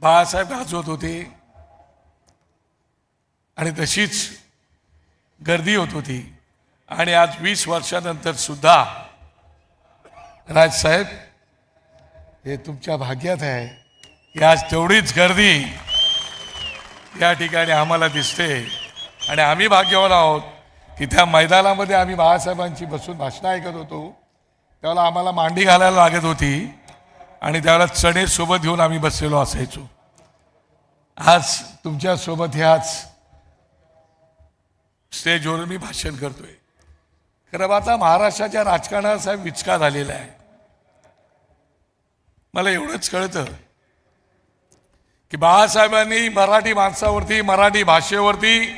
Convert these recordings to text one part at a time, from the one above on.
बाळासाहेब गाजवत होते आणि तशीच गर्दी होत होती. आणि आज 20 वर्षानंतर सुद्धा राजसाहेब हे तुमच्या भाग्यात आहे की आज तेवढीच गर्दी या ठिकाणी आम्हाला दिसते. आणि आम्ही भाग्यवान आहोत की त्या मैदानामध्ये आम्ही बाळासाहेबांची बसून भाषणं ऐकत होतो. त्यावेळेला आम्हाला मांडी घालायला लागत होती आणि त्यावेळेला चणे सोबत घेऊन आम्ही बसलेलो असायचो. आज तुमच्यासोबत ह्याच स्टेजवर मी भाषण करतोय. खरं आता महाराष्ट्राच्या राजकारणाचा साहेब विचका झालेला आहे. मला एवढंच कळतं की बाळासाहेबांनी मराठी माणसावरती, मराठी भाषेवरती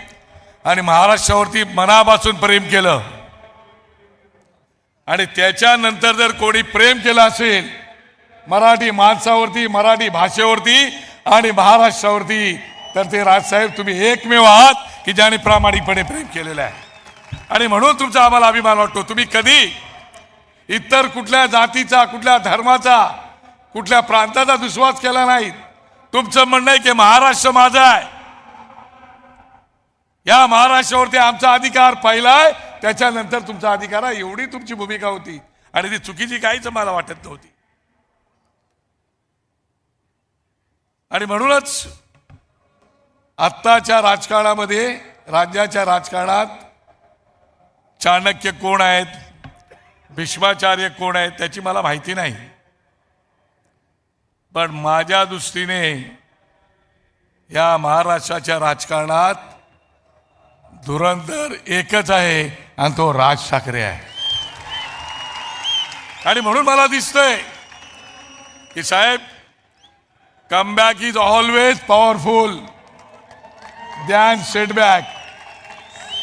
आणि महाराष्ट्रावरती मनापासून प्रेम केलं. आणि त्याच्यानंतर जर कोणी प्रेम केलं असेल मराठी माणसावरती, मराठी भाषेवरती आणि महाराष्ट्रावरती, तर ते राजसाहेब तुम्ही एकमेव आहात की ज्याने प्रामाणिकपणे प्रेम केलेलं आहे. आणि म्हणून तुमचा आम्हाला अभिमान वाटतो. तुम्ही कधी इतर कुठल्या जातीचा, कुठल्या धर्माचा, कुठल्या प्रांताचा दुस्वास केला नाही. तुमचं म्हणणं आहे की महाराष्ट्र माझा आहे, या महाराष्ट्रावरती आमचा अधिकार पहिला आहे, त्याच्यानंतर तुमचा अधिकार आहे. एवढी तुमची भूमिका होती आणि ती चुकीची काहीच मला वाटत नव्हती. आणि म्हणूनच आत्ताच्या राजकारणामध्ये, राज्याच्या राजकारणात चाणक्य कोण आहेत, भीष्माचार्य कोण आहेत त्याची मला माहिती नाही. पण माझ्या दृष्टीने या महाराष्ट्राच्या राजकारणात धुरंधर एकच आहे आणि तो राज ठाकरे आहे. आणि म्हणून मला दिसतंय की साहेब, comeback is always powerful than setback.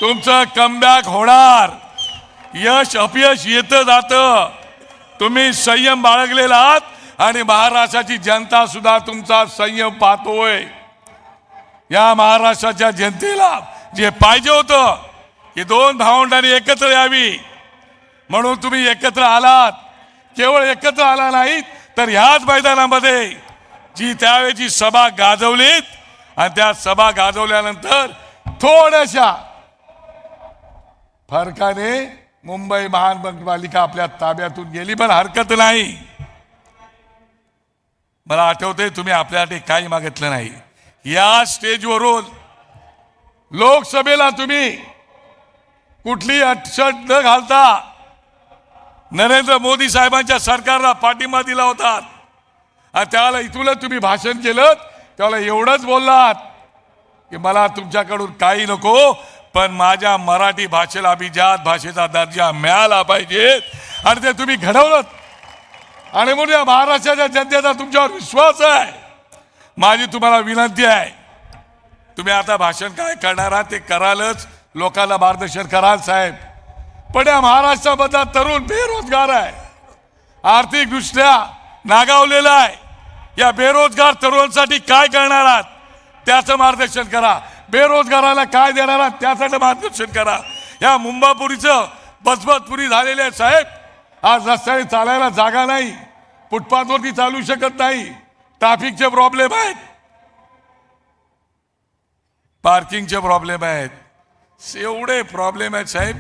तुमचं कमबॅक होणार. यश अपयश येतं जातं. तुम्ही संयम बाळगलेला आहात आणि महाराष्ट्राची जनता सुद्धा तुमचा संयम पाहतोय. या महाराष्ट्राच्या जनतेला जे पाहिजे होतं की दोन भावंडांनी एकत्र यावी, म्हणून तुम्ही एकत्र आलात. केवळ एकत्र आला नाहीत तर ह्याच मैदानामध्ये जी त्यावेळेची सभा गाजवलीत आणि त्या सभा गाजवल्यानंतर थोड्याशा फरकाने मुंबई महानगरपालिका आपल्या ताब्यातून गेली, पण हरकत नाही. मला आठवतंय तुम्ही आपल्यासाठी काही मागितलं नाही. या स्टेजवरून लोकसभेला तुम्ही कुठली अटसट न घालता नरेंद्र मोदी साहेबांच्या सरकारला पाठिंबा दिला होता. आणि त्याला इथून तुम्ही भाषण केलं, त्याला एवढंच बोललात की मला तुमच्याकडून काही नको, पण माझ्या मराठी भाषेला अभिजात भाषेचा दर्जा मिळाला पाहिजे. आणि ते तुम्ही घडवलं. आणि म्हणून या महाराष्ट्राच्या जनतेचा तुमच्यावर विश्वास आहे. माझी तुम्हाला विनंती आहे, तुम्ही आता भाषण काय करणार आहात ते करालच, लोकांना मार्गदर्शन कराल साहेब. पण या महाराष्ट्रामधला तरुण बेरोजगार आहे, आर्थिक दृष्ट्या नागावलेला आहे. या बेरोजगार तरुणांसाठी काय करणार आहात त्याचं मार्गदर्शन करा. बेरोजगाराला काय देणार आहात त्यासाठी मार्गदर्शन करा. या मुंबापुरीचं बचबतपुरी झालेले आहे साहेब. आज रस्त्याने चालायला जागा नाही, फुटपाथवरती चालू शकत नाही, ट्रॅफिकचे प्रॉब्लेम आहेत, पार्किंगचे प्रॉब्लेम आहेत. एवढे प्रॉब्लेम आहेत साहेब.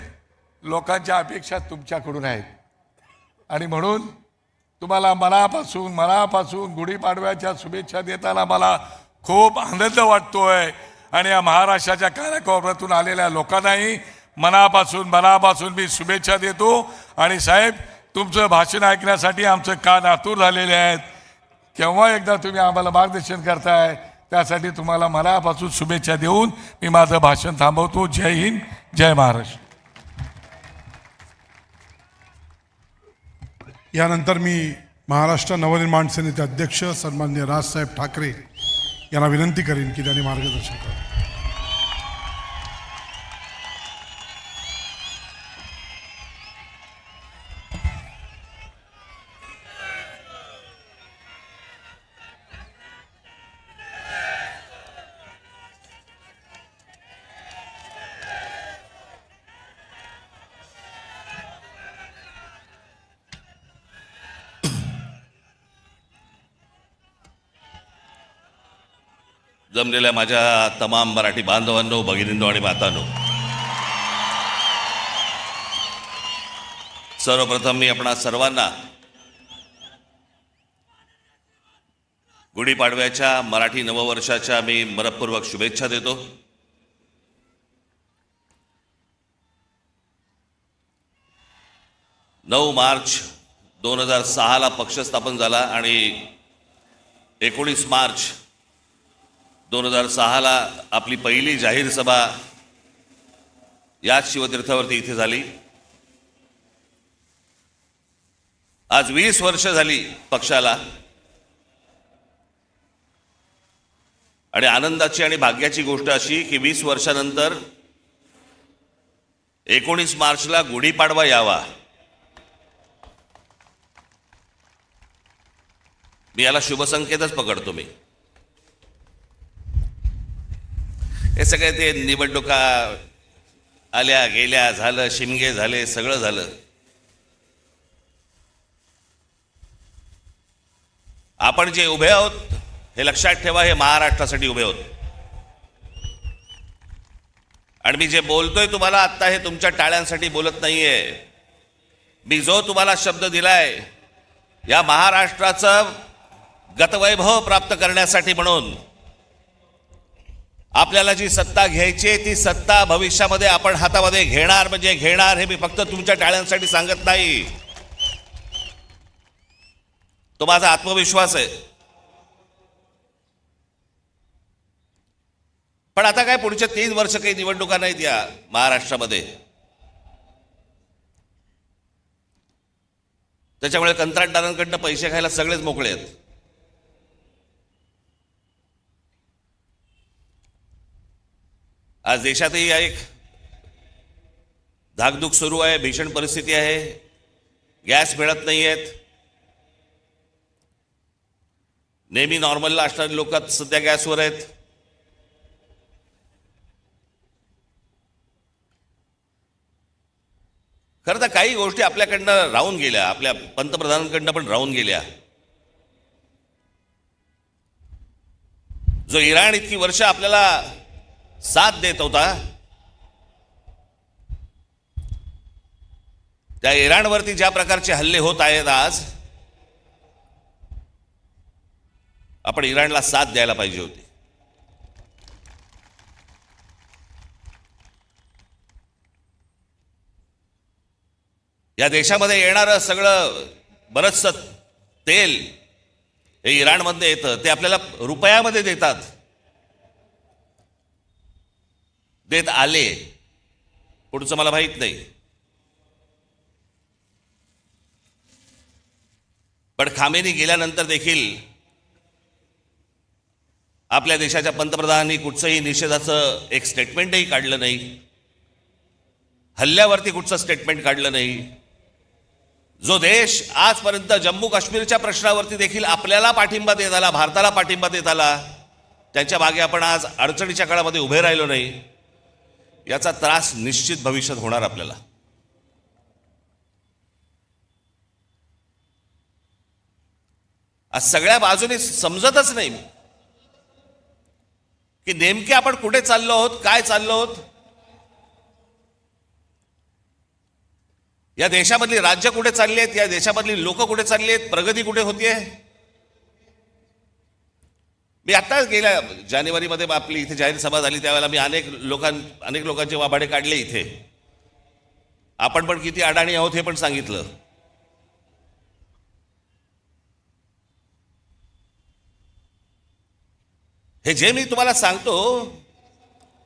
लोकांच्या अपेक्षा तुमच्याकडून आहेत. आणि म्हणून तुम्हाला मनापासून गुढीपाडव्याच्या शुभेच्छा देताना मला खूप आनंद वाटतोय. आणि या महाराष्ट्राच्या कानाकोपऱ्यातून आलेल्या लोकांनाही मनापासून मी शुभेच्छा देतो. आणि साहेब, तुमचं भाषण ऐकण्यासाठी आमचं कान आतुर झालेले आहेत. केव्हा एकदा तुम्ही आम्हाला मार्गदर्शन करताय त्यासाठी तुम्हाला मनापासून शुभेच्छा देऊन मी माझं भाषण थांबवतो. जय हिंद, जय महाराष्ट्र. यानंतर मी महाराष्ट्र नवनिर्माण सेनेचे अध्यक्ष सन्माननीय राजसाहेब ठाकरे यांना विनंती करेन की त्यांनी मार्गदर्शन करावे. जमलेल्या माझ्या तमाम मराठी बांधवांनो, भगिनींनो आणि मातांनो, सर्वप्रथम मी आपणा सर्वांना गुढीपाडव्याच्या मराठी नववर्षाच्या मी मनपूर्वक शुभेच्छा देतो. नऊ मार्च 2006 पक्ष स्थापन झाला आणि 19 मार्च 2006 आपली पहिली जाहीर सभा याच शिवतीर्थावरती इथे झाली. आज 20 वर्ष झाली पक्षाला आणि आनंदाची आणि भाग्याची गोष्ट अशी की 20 वर्षानंतर 19 मार्चला गुढीपाडवा यावा. मी याला शुभसंकेतच पकडतो. मी हे सगळे ते निवडणुका आल्या गेल्या, झालं, शिमगे झाले, सगळं झालं. आपण जे उभे आहोत हे लक्षात ठेवा, हे महाराष्ट्रासाठी उभे आहोत. आणि मी जे बोलतोय तुम्हाला आत्ता हे तुमच्या टाळ्यांसाठी बोलत नाहीये. मी जो तुम्हाला शब्द दिलाय या महाराष्ट्राचं गतवैभव प्राप्त करण्यासाठी, म्हणून आपल्याला जी सत्ता घ्यायची ती सत्ता भविष्यामध्ये आपण हातामध्ये घेणार म्हणजे घेणार. हे मी फक्त तुमच्या टाळ्यांसाठी सांगत नाही, तो माझा आत्मविश्वास आहे. पण आता काय पुढच्या 3 वर्ष काही निवडणुका नाहीत या महाराष्ट्रामध्ये. त्याच्यामुळे कंत्राटदारांकडनं पैसे खायला सगळेच मोकळे आहेत. आज देशातही एक धाकधूक सुरू आहे, भीषण परिस्थिती आहे, गॅस मिळत नाही आहेत. नेहमी नॉर्मलला असणारे लोक सध्या गॅसवर आहेत. खरं तर काही गोष्टी आपल्याकडनं राहून गेल्या, आपल्या पंतप्रधानांकडनं पण राहून गेल्या. जो इराण इतकी वर्ष आपल्याला साथ देत होता, त्या इराणवरती ज्या प्रकारचे हल्ले होत आहेत आज, आपण इराणला साथ द्यायला पाहिजे होती. या देशामध्ये येणारं सगळं बरचसं तेल हे इराणमध्ये येतं, ते आपल्याला रुपयामध्ये देतात, देत आले. पुढचं मला माहित नाही. पण खामेनी गेल्यानंतर देखील आपल्या देशाच्या पंतप्रधानांनी कुठचंही निषेधाचं एक स्टेटमेंटही काढलं नाही, हल्ल्यावरती कुठचं स्टेटमेंट काढलं नाही. जो देश आजपर्यंत जम्मू काश्मीरच्या प्रश्नावरती देखील आपल्याला पाठिंबा देत आला, भारताला पाठिंबा देत आला, त्यांच्या मागे आपण आज अडचणीच्या काळामध्ये उभे राहिलो नाही, याचा त्रास निश्चित भविष्यात होणार आपल्याला. आज सगळ्या बाजूने समजतच नाही की नेमके आपण कुठे चाललो आहोत, काय चाललो आहोत. या देशामधली राज्य कुठे चालली आहेत, या देशामधली लोक कुठे चालली आहेत, प्रगती कुठे होतीये. मी आता गेल्या जानेवारीमध्ये आपली इथे जाहीर सभा झाली त्यावेळेला मी अनेक लोकांचे वाभाडे काढले इथे. आपण पण किती अडाणी आहोत हे पण सांगितलं. हे जे मी तुम्हाला सांगतो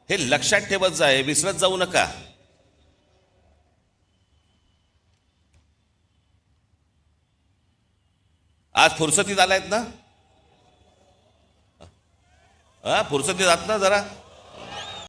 हे लक्षात ठेवत जाय, विसरत जाऊ नका. आज फुरसतीत आलायत ना, फुरसतीत आहात ना जरा.